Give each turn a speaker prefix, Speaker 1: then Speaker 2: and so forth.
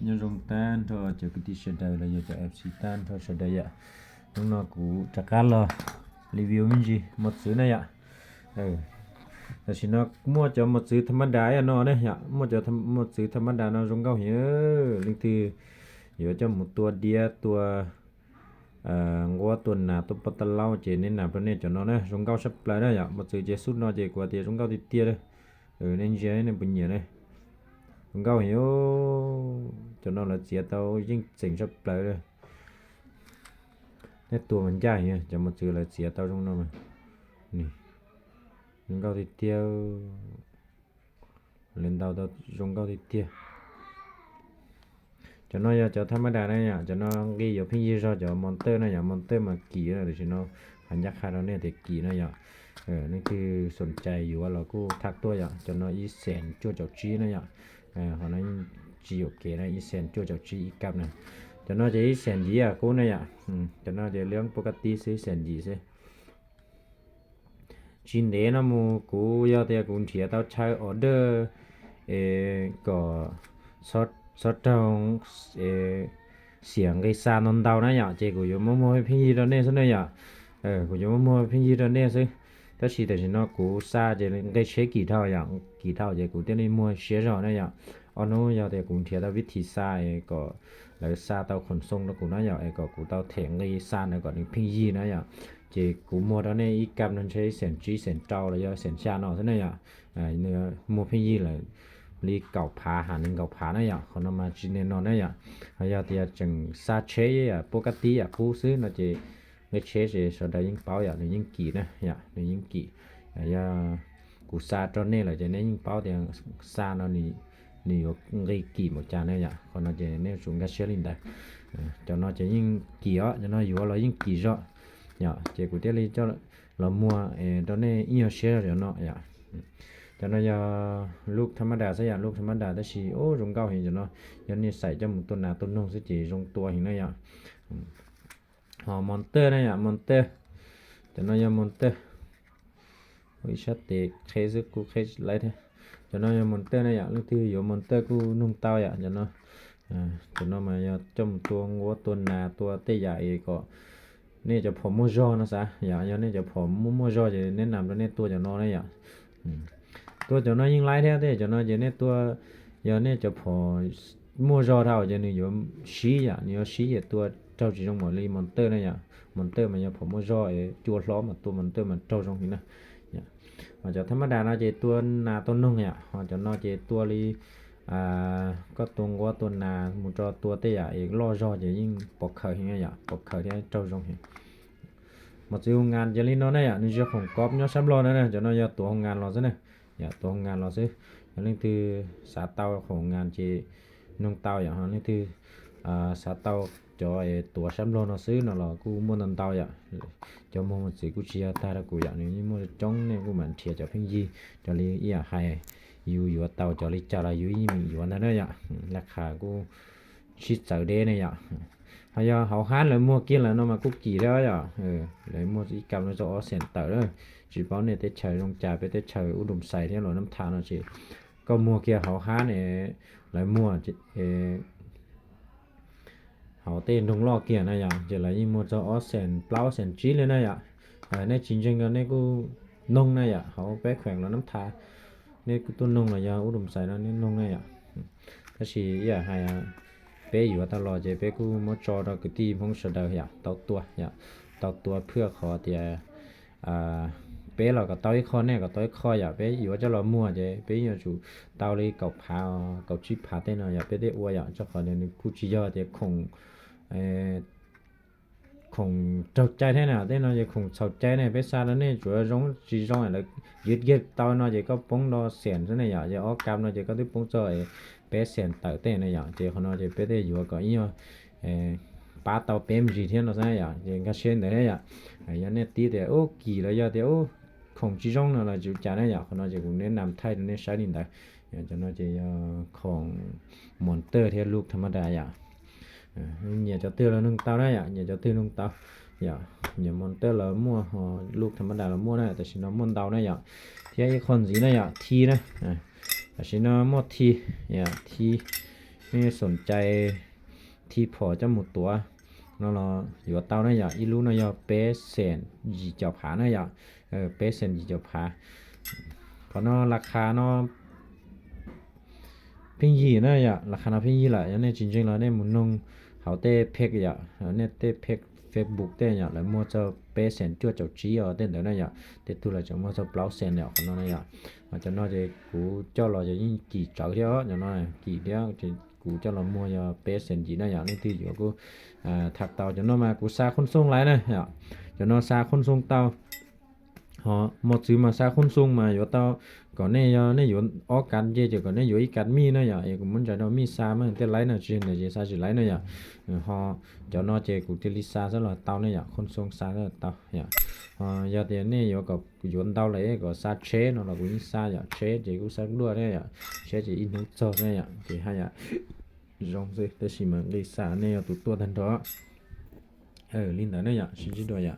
Speaker 1: ya nyong tan tho je kuti shedai la ya FC tan tho shedai ya nong no ku takala review min ji một chữ này ạแต่สินะมั่วจะหมดซื้อธรรมดาอ่ะเนาะเนี่ยอย่ามั่วจะหมดซื้อธรรมดาเนาะจงเก้าเหี้ยนี่คือเดี๋ยวจะหมดตัวเดียตัวงัวตัวหน้าตัวปะตะเล่าเจนี่น่ะประเนจะเนาะเนี่ยจงเก้าซับปลายได้อย่าหมดซื้อเจสุดเนาะเจกว่าเตียจงเก้าติเตียเด้ในเจเนี่ยเป็นเนี่ยเลยจงเก้าเหี้ยจะเนาะละเจียเตายิ่งสิงซับปลายเลยเนี่ยตัวมันใหญ่เนี่ยจะหมดซื้อละเจียเตาจงเนาะนี่中高的tiêu lên đầu đó trung cao thì tiêu cho nó choธรรมดาnày nhá cho nó ghi vô phiên gì cho monster này nhá monster mà kỳ là để cho nó hành giác khai đóเนี่ยthì kỳ này nháนี่คือสนใจอยู่ว่าเราก็ทักตัวอย่างจนnóอีแสนจั่วเจ้าจี้นะอย่างhọ nói chỉ ok nàyอีแสนจั่วเจ้าจี้อีกับnày cho nó chỉอีแสนgì à cô này ạ cho nó chỉ lượng ปกติซื้อแสนgìซื้อchính để nó mua cú giao tiền cũng thiệt tao chơi order có sót trong xiềng cái xa non tao nãy nhở chị của yo mua phiên gì đó nè số này nhở của yo mua phiên gì đó nè số ta chỉ để nó cú xa chị cái chế kỳ thao chị của tiền đi mua chế rồi nãy nhở nó giao tiền cũng thiệt tao viết thì xa có là xa tao khẩn sông nó cũng nãy nhở có của tao thèn cái xa này còn phiên gì nãy nhở chị cũng mua đó này ít cam nên chế sền trí sền trâu là do sền xa nó thế này ạ mua phiên gì là đi cầu phá hẳn nên cầu phá này ạ còn nó mà chỉ nên nó này ạ giờ thì chừng xa chế à bố cát tí à phú xứ nó chỉ cái chế chỉ sau đó những báo ạ những kỳ này ạ những kỳ giờ cụ xa cho nên là chỉ nên những báo thì xa nó nì cái kỳ một tràn này ạ còn nó chỉ nên xuống cái chế lên đây cho nó chỉ những kỳ á cho nó vừa là những kỳ rõ dạ chị của tiếc đi cho là mua đó này nhiều share rồi nó dạ cho nó giờ lúc thâm đà sẽ lúc thâm đà đó chỉ dùng cao hình cho nó cho nên xài cho một tuần nào tuần nông sẽ chỉ dùng tua hình này dạ họ monster này dạ monster cho nó giờ monster với sát thì khai sức của khai lấy thế cho nó giờ monster này dạ lúc thứ giờ monster của nông tao dạ cho nó mà giờ trong tua ngõ tuần nào tua tê dài cóนี่จะผมมั่วจอนะซะอย่านี่จะผมมั่วจอจะแนะนำตัวนี้ตัวจะน้อยเนี่ยตัวจะน้อยยิ่งไล่แท้เด้จะน้อยจะเนี่ยตัวอย่านี่จะพอมั่วจอเท่าจะนี่อยู่ชี้อ่ะนี่ชี้ตัวเจ้าจีจงหมดเลยมอนเตอร์เนี่ยมอนเตอร์มันจะผมมั่วจอจั่วล้อมตัวมอนเตอร์มันเจ้าจงนี่นะมันจะธรรมดาเนาะจะตัวนาต้นนงเนี่ยมันจะน้อยจะตัวลีก็ตรงว่าตัวนาหมู่จอตัวเตะอีกล่อจอจะยิ่งปกเคยอย่างเงี้ยปกเคยที่เจ้าจงเห็นมาซื้องานจะลินเนาะเนี่ยนี่จะของก๊อปเนาะซ้ำรอนั่นน่ะจะเนาะอย่าตัวงานรอซะเนี่ยอย่าตัวงานรอซิอย่างนี้คือสาเตาของงานจีนงเตาอย่างนี้คือสาเตาจอตัวซ้ำรอเนาะซื้อเนาะกูmuaนเตาอย่างจะmua một chỉกูchia ta làกูอย่างนี้mua trong nàyกูมันเทียจะเพิ่งยี่จะลีอีอะให้อยู่เตาจอลิจาราอยู่อีมีอยู่นั่นน่ะราคากูชิดเสาเด้เนี่ยเขาหานเลยมั่วกินแล้วเนาะมากุกี่แล้วเลยมั่วอีกำเราจะเอาเส้นเตาเด้อchỉ bảo này tới trời trong trà tới trời u đùm xài thế rồi năm tháng nó chỉ có mua kia họ há này lại mua họ tên đông lo kia này chỉ là như mua cho ó sền plau sền chí lên này này chính chân cái này cứ nông này họ bé khỏe là năm tháng này cứ tuân nông là do u đùm xài nó nên nông này cái gì hay béอยู่ตลอดจะbéกูmua cho đó cái tí phong sợ đời tao tua เพื่อขอเตียbé là có tới kho này có tới kho giờ bé vừa cho nó mua chứ bé giờ chủ tao đi cầu phao cầu chip phá tên nào giờ bé để uo giờ cho khỏi nên cứ chỉ giờ thì khủng trâu trái thế nào tên nào giờ khủng sầu trái này bé xa nó này chủ yếu giống chỉ giống là giết tao nó chỉ có bóng đo xẻn thế này giờ ó cam nó chỉ có tới bóng trời bé xẻn tự tên này giờ chỉ còn nó chỉ bé để vừa có nhiều ba tàu bém gì thế nó sao giờ chỉ cái xẻn đấy giờ giờ này tí thì kỳ là giờ thìของจีจงน่ะจะจาได้อย่างเขาจะกูแนะนำไทยในใช้ดินได้จะน่าจะของมอนเตอร์ที่ลูกธรรมดาอย่างเนี่ยจะเตือนแล้วนึงเตาได้อย่างเนี่ยจะเตือนนึงเตาอย่างเนี่ยมอนเตอร์แล้วมั่วลูกธรรมดาแล้วมั่วได้แต่สิน้ำมันเตาได้อย่างที่ไอ้คนสีได้อย่างทีนะแต่สิน้ำมั่วทีอย่างที นี่สนใจที่พอจะหมดตัวเนาะอยู่เตานะอย่าอีรู้นะอย่าเปเซนยีเจ้าผานะอย่าเปเซนยีเจ้าผาเพราะเนาะราคาเนาะพิงยีนะอย่าราคาเนาะพิงยีล่ะอย่างนี้จริงๆแล้วเนี่ยหมุนนงเขาเต้เพกอย่าเนี่ยเต้เพก Facebook เต้อย่าแล้วมัวจะเปเซนจั่วเจ้าจีเต้นแต่นะอย่าเต้ตุละจะมัวจะเปล่าเซนแล้วคนนั้นอย่าจะน้อยจะกูเจ้าเราจะยิ่งกี่เจ้าเดียวอย่างน้อยกี่เดียวจะกูเจ้าเรามัวอย่าเปเซนจีนะอย่างนี้ที่อยู่กูถักเตาจะน้อยมากูซาคนส่งหลายนะอย่าจะน้อยซาคนส่งเตาหมดซื้อมาซาคนส่งมาอยู่เตาก่อนเนี่ยเนี่ยอยู่ออกกันเจก่อนเนี่ยอยู่อีกันมีนะอย่าเอกมันจะได้มีซามันแต่หลายนะจิเนี่ยจะซาสิหลายนะอย่าจะน้อยเจกูที่ลิซาซะละเตาเนี่ยอย่าคนส่งซาละเตาอย่าอย่าเดี๋ยวนี้อยู่กับอยู่เตาเลยก็ซาเชเนาะเรากูซาอย่าเชเจกูซาด้วยเนี่ยอย่าเชเจอินโนโซเนี่ยอย่าที่ให้อย่าrong dây tới xí mà đi xa này tụt tua thành đó linh đó này ạ xin chỉ đòi ạ